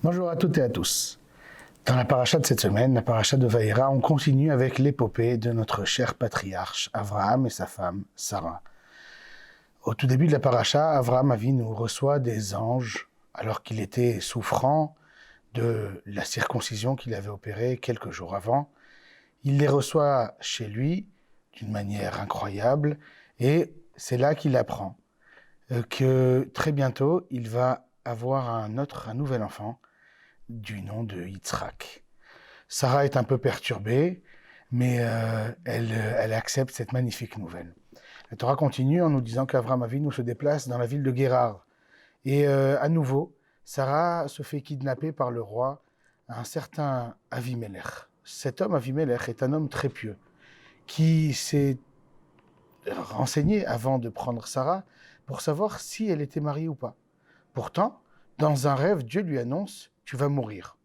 Bonjour à toutes et à tous. Dans la paracha de cette semaine, la paracha de Vaïra, on continue avec l'épopée de notre cher patriarche Abraham et sa femme Sarah. Au tout début de la paracha, Abraham Avinu reçoit des anges alors qu'il était souffrant de la circoncision qu'il avait opérée quelques jours avant. Il les reçoit chez lui d'une manière incroyable et c'est là qu'il apprend que très bientôt il va avoir un nouvel enfant du nom de Yitzhak. Sarah est un peu perturbée, mais elle accepte cette magnifique nouvelle. La Torah continue en nous disant qu'Avraham Avinu se déplace dans la ville de Guérar. Et à nouveau, Sarah se fait kidnapper par le roi, un certain Avimelech. Cet homme, Avimelech, est un homme très pieux, qui s'est renseigné avant de prendre Sarah pour savoir si elle était mariée ou pas. Pourtant, dans un rêve, Dieu lui annonce « Tu vas mourir ».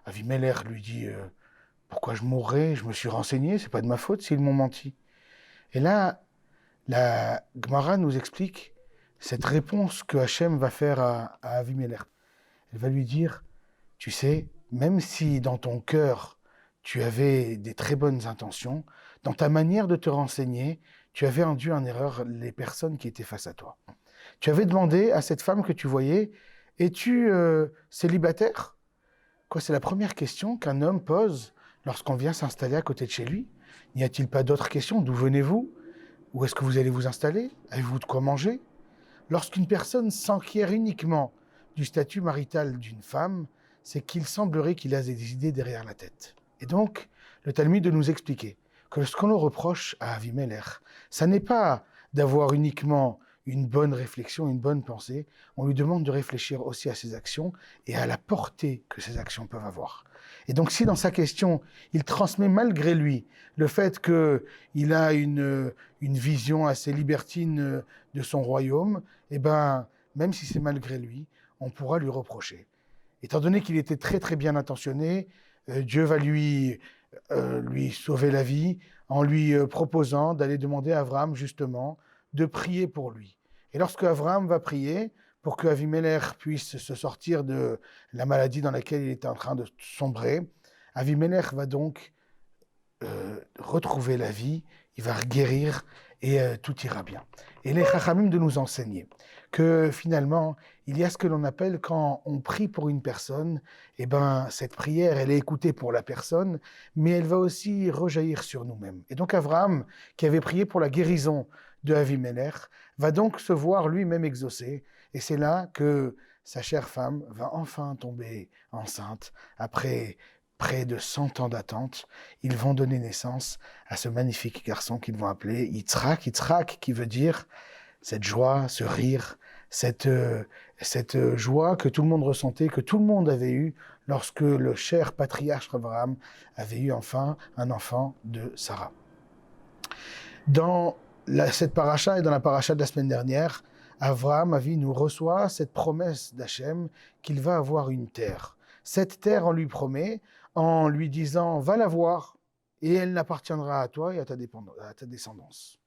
Avimelech lui dit « Pourquoi je mourrais? Je me suis renseigné, c'est pas de ma faute s'ils m'ont menti. » Et là, la Gemara nous explique cette réponse que Hachem va faire à Avimelech. Elle va lui dire « Tu sais, même si dans ton cœur, tu avais des très bonnes intentions, dans ta manière de te renseigner, tu avais induit en erreur les personnes qui étaient face à toi. Tu avais demandé à cette femme que tu voyais, es-tu célibataire ? Quoi, c'est la première question qu'un homme pose lorsqu'on vient s'installer à côté de chez lui. N'y a-t-il pas d'autres questions ? D'où venez-vous ? Où est-ce que vous allez vous installer ? Avez-vous de quoi manger ? Lorsqu'une personne s'enquiert uniquement du statut marital d'une femme, c'est qu'il semblerait qu'il a des idées derrière la tête. Et donc, le Talmud de nous expliquer que ce qu'on nous reproche à Avimelech, ça n'est pas d'avoir uniquement une bonne réflexion, une bonne pensée, on lui demande de réfléchir aussi à ses actions et à la portée que ces actions peuvent avoir. Et donc si dans sa question, il transmet malgré lui le fait qu'il a une vision assez libertine de son royaume, eh ben, même si c'est malgré lui, on pourra lui reprocher. Étant donné qu'il était très très bien intentionné, Dieu va lui sauver la vie en lui proposant d'aller demander à Abraham justement de prier pour lui. Et lorsque Abraham va prier pour que Avimelech puisse se sortir de la maladie dans laquelle il était en train de sombrer, Avimelech va donc retrouver la vie, il va guérir et tout ira bien. Et les Chachamim de nous enseigner que finalement, il y a ce que l'on appelle quand on prie pour une personne, eh ben, cette prière, elle est écoutée pour la personne, mais elle va aussi rejaillir sur nous-mêmes. Et donc Abraham, qui avait prié pour la guérison de Avimelech, va donc se voir lui-même exaucé. Et c'est là que sa chère femme va enfin tomber enceinte après près de 100 ans d'attente. Ils vont donner naissance à ce magnifique garçon qu'ils vont appeler Yitzhak. Yitzhak qui veut dire cette joie, ce rire, cette joie que tout le monde ressentait, que tout le monde avait eu lorsque le cher patriarche Abraham avait eu enfin un enfant de Sarah. Dans cette paracha et dans la paracha de la semaine dernière, Abraham nous reçoit cette promesse d'Hachem qu'il va avoir une terre. Cette terre, on lui promet, en lui disant « va la voir et elle n'appartiendra à toi et à ta descendance ».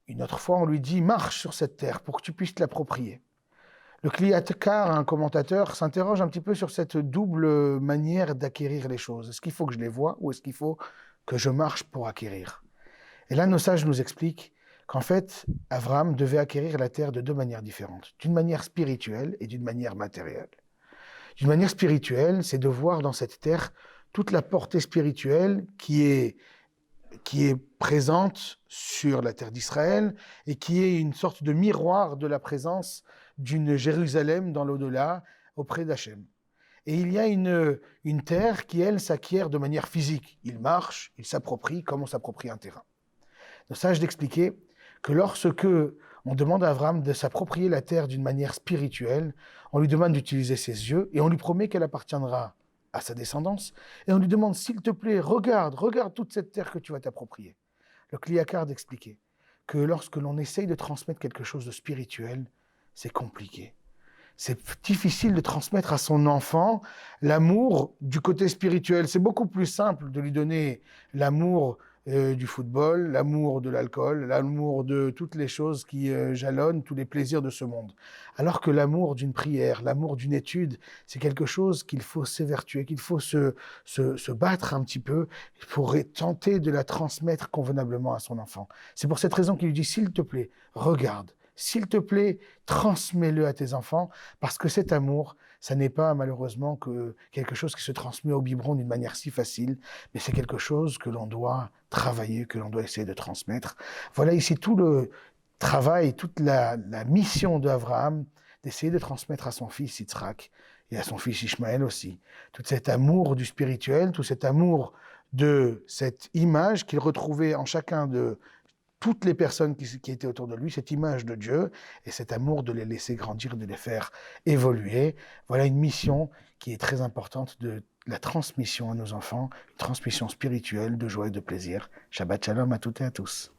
Une autre fois, on lui dit « marche sur cette terre pour que tu puisses te l'approprier ». Le Kli Atkar, un commentateur, s'interroge un petit peu sur cette double manière d'acquérir les choses. Est-ce qu'il faut que je les voie ou est-ce qu'il faut que je marche pour acquérir ? Et là, nos sages nous expliquent qu'en fait, Abraham devait acquérir la terre de deux manières différentes, d'une manière spirituelle et d'une manière matérielle. D'une manière spirituelle, c'est de voir dans cette terre toute la portée spirituelle qui est présente sur la terre d'Israël et qui est une sorte de miroir de la présence d'une Jérusalem dans l'au-delà auprès d'Hachem. Et il y a une terre qui, elle, s'acquiert de manière physique. Il marche, il s'approprie comme on s'approprie un terrain. Nos sages d'expliquer que lorsque on demande à Abraham de s'approprier la terre d'une manière spirituelle, on lui demande d'utiliser ses yeux et on lui promet qu'elle appartiendra à sa descendance, et on lui demande, s'il te plaît, regarde toute cette terre que tu vas t'approprier. Le Kli Yakar d'expliquer que lorsque l'on essaye de transmettre quelque chose de spirituel, c'est compliqué. C'est difficile de transmettre à son enfant l'amour du côté spirituel. C'est beaucoup plus simple de lui donner l'amour du football, l'amour de l'alcool, l'amour de toutes les choses qui jalonnent tous les plaisirs de ce monde. Alors que l'amour d'une prière, l'amour d'une étude, c'est quelque chose qu'il faut s'évertuer, qu'il faut se battre un petit peu pour tenter de la transmettre convenablement à son enfant. C'est pour cette raison qu'il lui dit, s'il te plaît, regarde. S'il te plaît, transmets-le à tes enfants, parce que cet amour, ça n'est pas malheureusement que quelque chose qui se transmet au biberon d'une manière si facile, mais c'est quelque chose que l'on doit travailler, que l'on doit essayer de transmettre. Voilà ici tout le travail, toute la mission d'Abraham, d'essayer de transmettre à son fils Yitzhak et à son fils Ishmaël aussi, tout cet amour du spirituel, tout cet amour de cette image qu'il retrouvait en chacun de toutes les personnes qui étaient autour de lui, cette image de Dieu et cet amour de les laisser grandir, de les faire évoluer. Voilà une mission qui est très importante de la transmission à nos enfants, une transmission spirituelle de joie et de plaisir. Shabbat shalom à toutes et à tous.